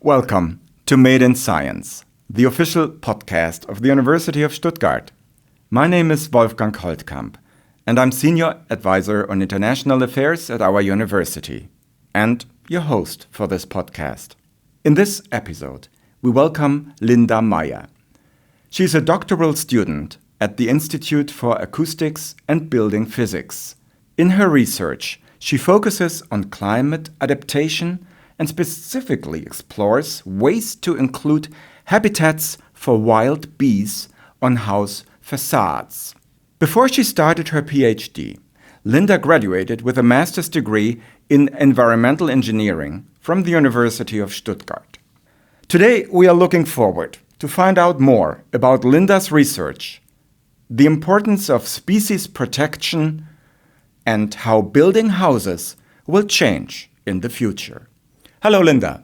Welcome to Made in Science, the official podcast of the University of Stuttgart. My name is Wolfgang Holtkamp, and I'm Senior Advisor on International Affairs at our university, and your host for this podcast. In this episode, we welcome Linda Meyer. She's a doctoral student at the Institute for Acoustics and Building Physics. In her research, she focuses on climate adaptation and specifically explores ways to include habitats for wild bees on house facades. Before she started her PhD, Linda graduated with a master's degree in environmental engineering from the University of Stuttgart. Today, we are looking forward to find out more about Linda's research, the importance of species protection, and how building houses will change in the future. Hello, Linda.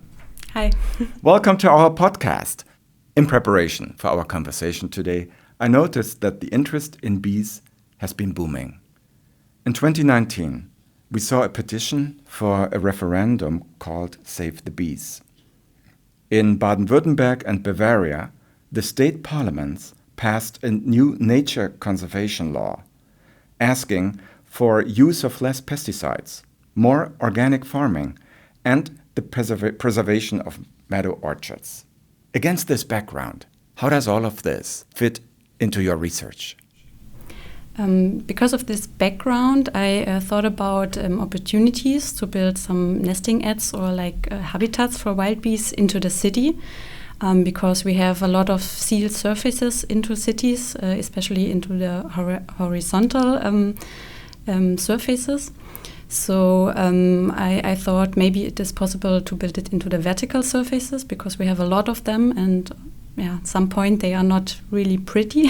Hi. Welcome to our podcast. In preparation for our conversation today, I noticed that the interest in bees has been booming. In 2019, we saw a petition for a referendum called Save the Bees. In Baden-Württemberg and Bavaria, the state parliaments passed a new nature conservation law, asking for use of less pesticides, more organic farming, and the preservation of meadow orchards. Against this background, how does all of this fit into your research? Because of this background, I thought about opportunities to build some nesting adds or habitats for wild bees into the city, because we have a lot of sealed surfaces into cities, especially into the horizontal surfaces. So I thought maybe it is possible to build it into the vertical surfaces because we have a lot of them, and at some point they are not really pretty.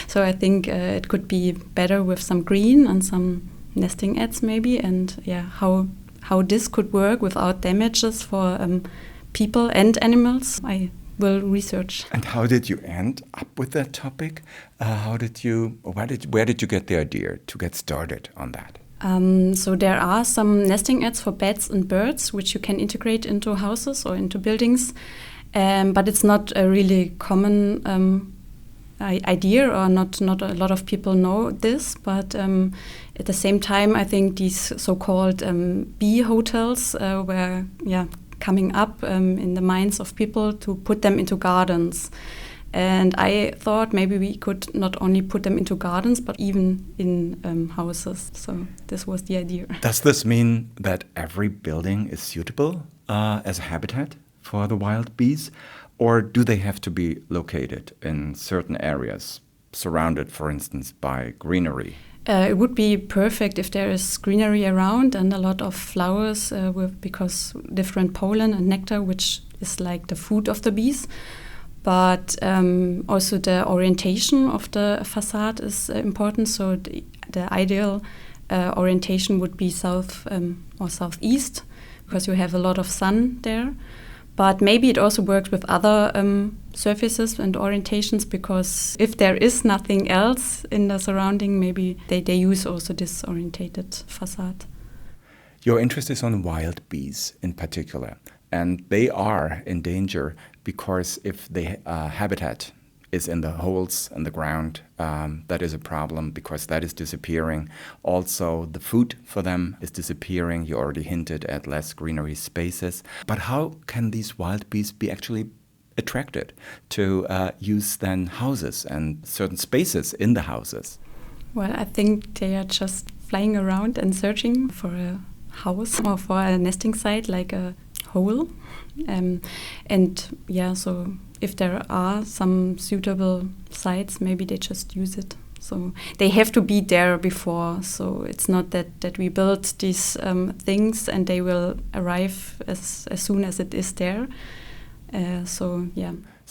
So I think it could be better with some green and some nesting adds maybe, and how this could work without damages for people and animals, I will research. And how did you end up with that topic? Where did you get the idea to get started on that? So there are some nesting adds for bats and birds, which you can integrate into houses or into buildings, but it's not a really common idea, or not a lot of people know this. But at the same time, I think these so-called bee hotels were coming up in the minds of people to put them into gardens. And I thought maybe we could not only put them into gardens, but even in houses. So this was the idea. Does this mean that every building is suitable as a habitat for the wild bees? Or do they have to be located in certain areas, surrounded, for instance, by greenery? It would be perfect if there is greenery around and a lot of flowers, because different pollen and nectar, which is like the food of the bees. But also the orientation of the facade is important. So the ideal orientation would be south or southeast, because you have a lot of sun there. But maybe it also works with other surfaces and orientations, because if there is nothing else in the surrounding, maybe they use also this orientated facade. Your interest is on wild bees in particular, and they are in danger because if the habitat is in the holes in the ground, that is a problem because that is disappearing. Also, the food for them is disappearing. You already hinted at less greenery spaces. But how can these wild bees be actually attracted to use then houses and certain spaces in the houses? Well, I think they are just flying around and searching for a house or for a nesting site, like a hole. So if there are some suitable sites, maybe they just use it. So they have to be there before. So it's not that we build these things and they will arrive as soon as it is there. So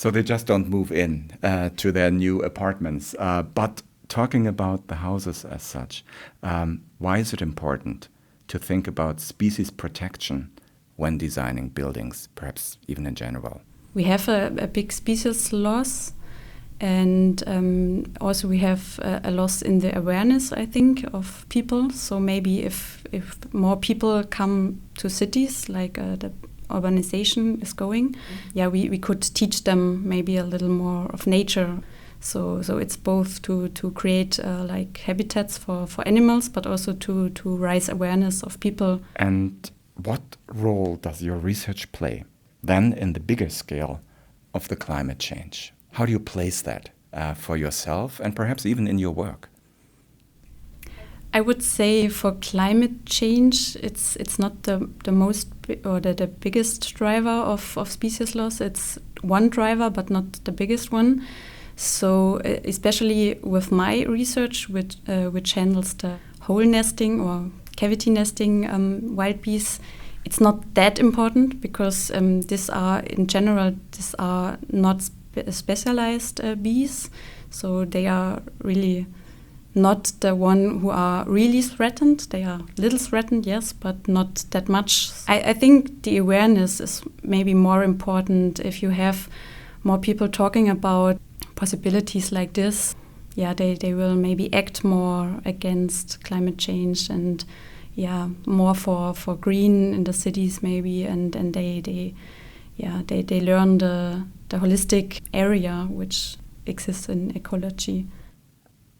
they just don't move in to their new apartments. But talking about the houses as such, why is it important to think about species protection when designing buildings, perhaps even in general? We have a big species loss, and also we have a loss in the awareness, I think, of people. So maybe if more people come to cities, like the urbanization is going, we could teach them maybe a little more of nature. So it's both to create like habitats for animals, but also to raise awareness of people. And what role does your research play then in the bigger scale of the climate change? How do you place that for yourself and perhaps even in your work? I would say for climate change, it's not the most or the biggest driver of species loss. It's one driver, but not the biggest one. So especially with my research, which handles the hole nesting or cavity nesting wild bees, it's not that important because these are not specialized bees. So they are really not the one who are really threatened. They are little threatened, yes, but not that much. I think the awareness is maybe more important if you have more people talking about possibilities like this. Yeah, they will maybe act more against climate change and more for green in the cities maybe, and they learn the holistic area which exists in ecology.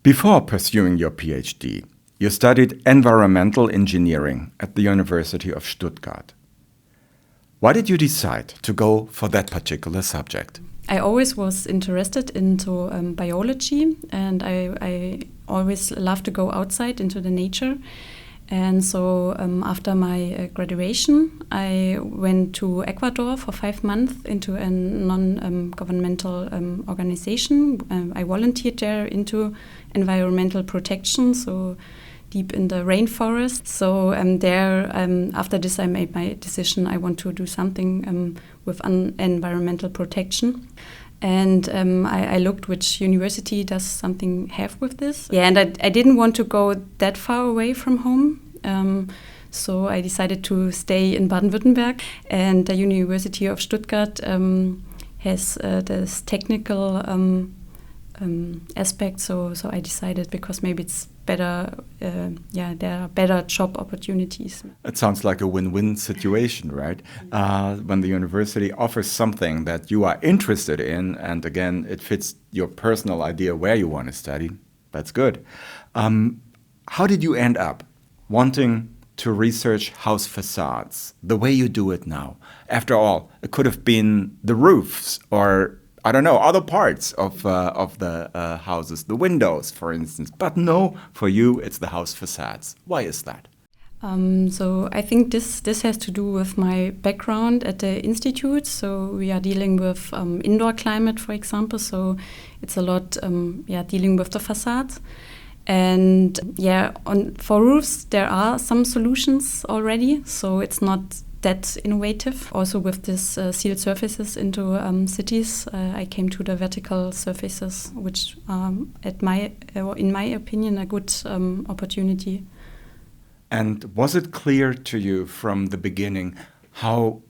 Before pursuing your PhD, you studied environmental engineering at the University of Stuttgart. Why did you decide to go for that particular subject? I always was interested into biology, and I always loved to go outside into the nature. And so after my graduation, I went to Ecuador for 5 months into a non-governmental organization. I volunteered there into environmental protection, so deep in the rainforest. So after this, I made my decision. I want to do something with environmental protection. And I looked which university does something have with this. Yeah, and I didn't want to go that far away from home. So I decided to stay in Baden-Württemberg. And the University of Stuttgart has this technical aspect. So I decided because maybe it's better, there are better job opportunities. It sounds like a win-win situation, right? When the university offers something that you are interested in, and again, it fits your personal idea where you want to study, that's good. How did you end up wanting to research house facades the way you do it now? After all, it could have been the roofs or I don't know, other parts of the houses, the windows, for instance. But no, for you, it's the house facades. Why is that? So I think this has to do with my background at the institute. So we are dealing with indoor climate, for example. So it's a lot, dealing with the facades. And for roofs, there are some solutions already. So it's not that innovative. Also with this sealed surfaces into cities, I came to the vertical surfaces, which in my opinion, a good opportunity. And was it clear to you from the beginning how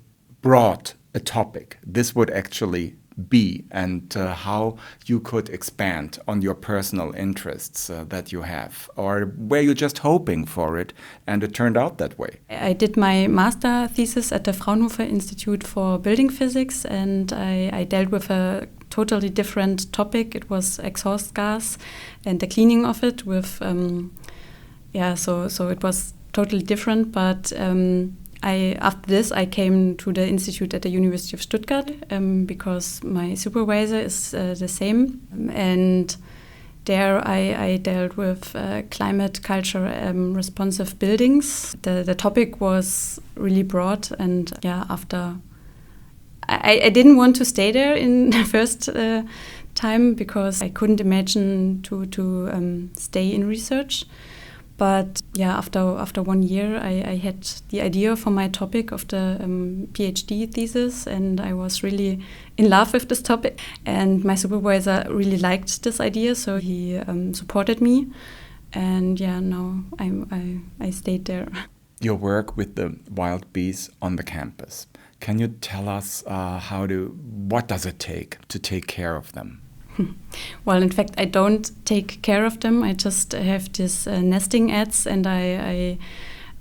broad a topic this would actually be and how you could expand on your personal interests that you have? Or were you just hoping for it and it turned out that way? I did my master thesis at the Fraunhofer Institute for Building Physics, and I dealt with a totally different topic. It was exhaust gas and the cleaning of it with, so it was totally different, but after this, I came to the institute at the University of Stuttgart because my supervisor is the same. And there I dealt with climate, culture, responsive buildings. The topic was really broad. And after I didn't want to stay there in the first time because I couldn't imagine to stay in research. But after 1 year, I had the idea for my topic of the PhD thesis, and I was really in love with this topic. And my supervisor really liked this idea, so he supported me. And now I stayed there. Your work with the wild bees on the campus. Can you tell us what does it take to take care of them? Well, in fact, I don't take care of them. I just have these nesting ads, and I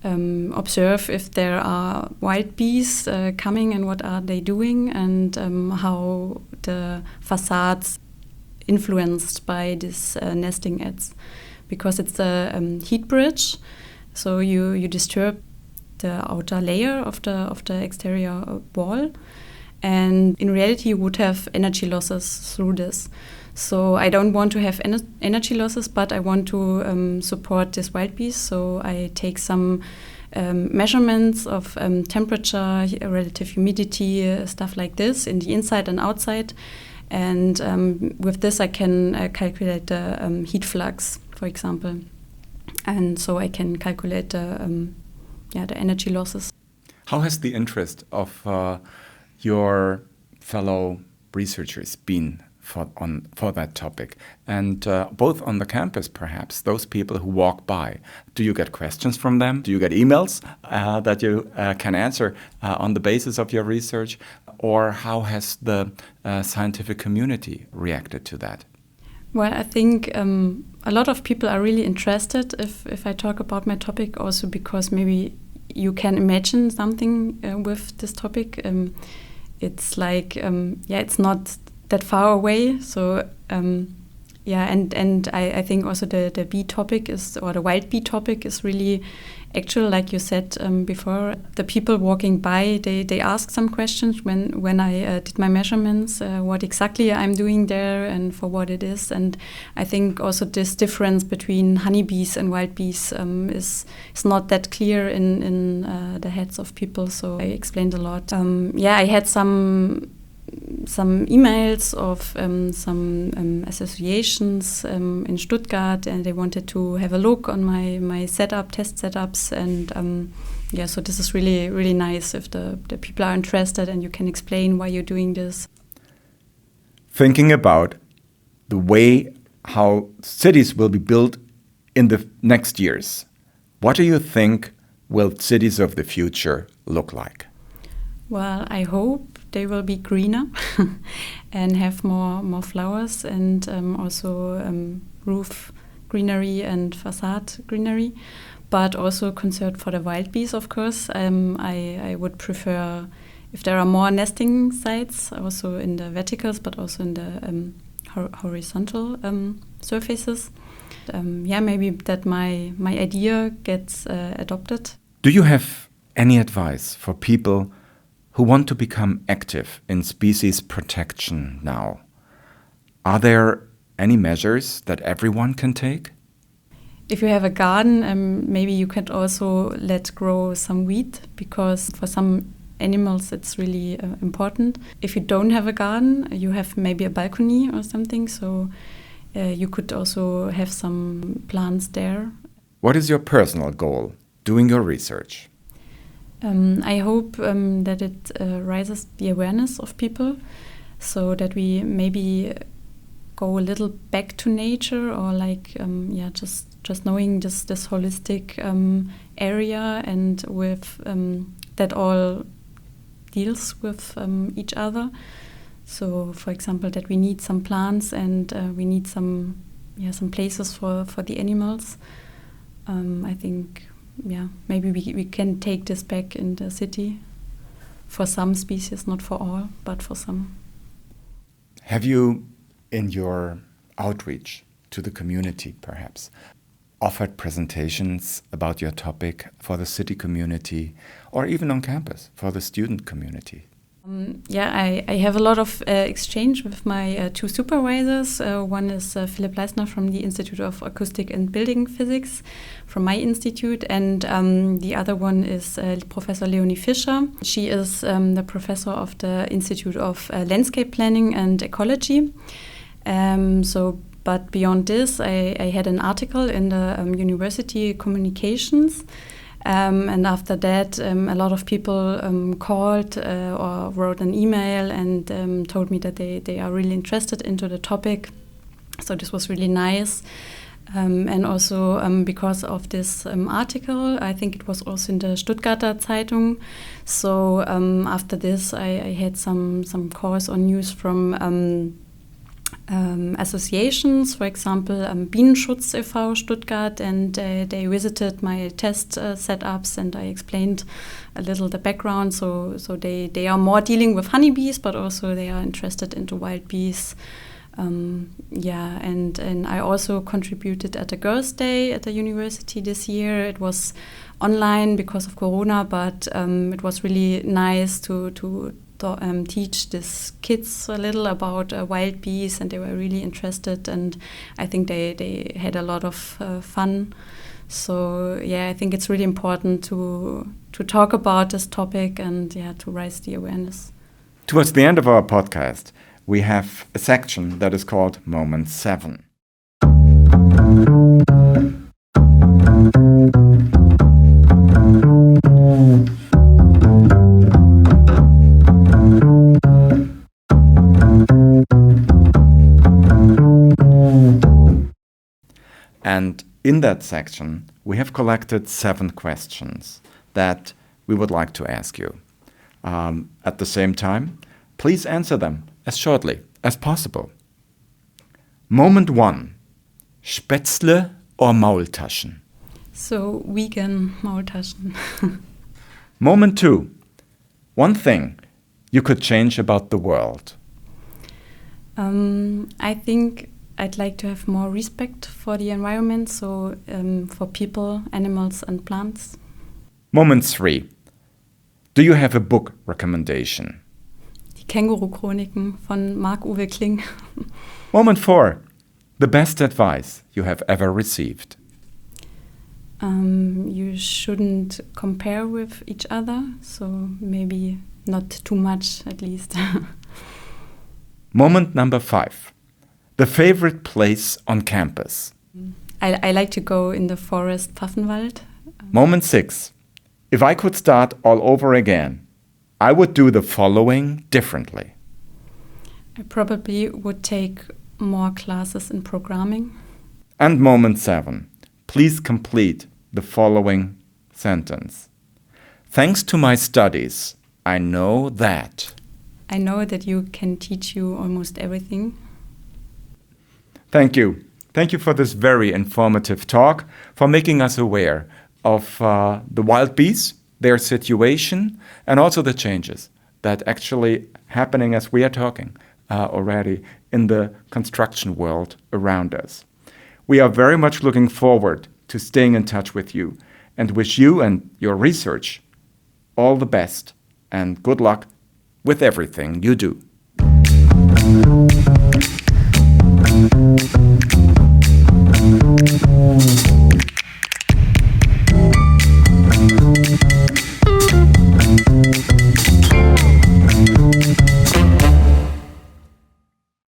observe if there are wild bees coming and what are they doing, and how the facades influenced by these nesting ads, because it's a heat bridge, so you disturb the outer layer of the exterior wall, and in reality you would have energy losses through this. So I don't want to have energy losses, but I want to support these wild bees. So I take some measurements of temperature, relative humidity, stuff like this in the inside and outside. And with this I can calculate the heat flux, for example. And so I can calculate the energy losses. How has the interest of your fellow researchers been for that topic, and both on the campus, perhaps, those people who walk by? Do you get questions from them? Do you get emails that you can answer on the basis of your research? Or how has the scientific community reacted to that? Well, I think a lot of people are really interested if I talk about my topic, also because maybe you can imagine something with this topic. It's like, it's not that far away. So, and I think also the bee topic the wild bee topic is really actual, like you said before. The people walking by, they ask some questions when I did my measurements, what exactly I'm doing there and for what it is. And I think also this difference between honeybees and wild bees is not that clear in the heads of people. So I explained a lot. I had some emails of some associations in Stuttgart, and they wanted to have a look on my test setups, and so this is really, really nice if the people are interested and you can explain why you're doing this. Thinking about the way how cities will be built in the next years, what do you think will cities of the future look like? Well, I hope they will be greener and have more flowers, and also roof greenery and facade greenery, but also concern for the wild bees, of course. I would prefer if there are more nesting sites, also in the verticals, but also in the horizontal surfaces. Maybe that my idea gets adopted. Do you have any advice for people who want to become active in species protection now? Are there any measures that everyone can take? If you have a garden, maybe you can also let grow some wheat, because for some animals it's really important. If you don't have a garden, you have maybe a balcony or something, so you could also have some plants there. What is your personal goal doing your research? I hope that it raises the awareness of people, so that we maybe go a little back to nature, or like just knowing this holistic area, and with that all deals with each other. So, for example, that we need some plants, and we need some places for the animals. I think. Maybe we can take this back in the city for some species, not for all, but for some. Have you, in your outreach to the community, perhaps, offered presentations about your topic for the city community, or even on campus for the student community? I have a lot of exchange with my two supervisors. One is Philipp Leisner from the Institute of Acoustic and Building Physics from my institute, and the other one is Professor Leonie Fischer. She is the professor of the Institute of Landscape Planning and Ecology. But beyond this, I had an article in the University Communications. And after that, a lot of people called or wrote an email and told me that they are really interested into the topic. So this was really nice. And also because of this article, I think it was also in the Stuttgarter Zeitung. So after this, I had some calls or news from associations, for example, Bienenschutz e.V. Stuttgart, and they visited my test setups, and I explained a little the background. So they are more dealing with honeybees, but also they are interested into wild bees. And I also contributed at a Girls' Day at the university this year. It was online because of Corona, but it was really nice to teach these kids a little about wild bees, and they were really interested, and I think they had a lot of fun. So I think it's really important to talk about this topic and to raise the awareness. Towards the end of our podcast, we have a section that is called Moment 7. And in that section, we have collected 7 questions that we would like to ask you. At the same time, please answer them as shortly as possible. Moment 1. Spätzle or Maultaschen? So, vegan Maultaschen. Moment 2. One thing you could change about the world? I think I'd like to have more respect for the environment, so for people, animals and plants. Moment 3. Do you have a book recommendation? Die Känguru-Chroniken von Marc-Uwe Kling. Moment 4. The best advice you have ever received? You shouldn't compare with each other, so maybe not too much at least. Moment number 5. The favorite place on campus? I like to go in the forest Pfaffenwald. Moment 6. If I could start all over again, I would do the following differently. I probably would take more classes in programming. And moment 7. Please complete the following sentence. Thanks to my studies, I know that. I know that you can teach you almost everything. Thank you. Thank you for this very informative talk, for making us aware of the wild bees, their situation, and also the changes that actually happening as we are talking already in the construction world around us. We are very much looking forward to staying in touch with you and wish you and your research all the best and good luck with everything you do.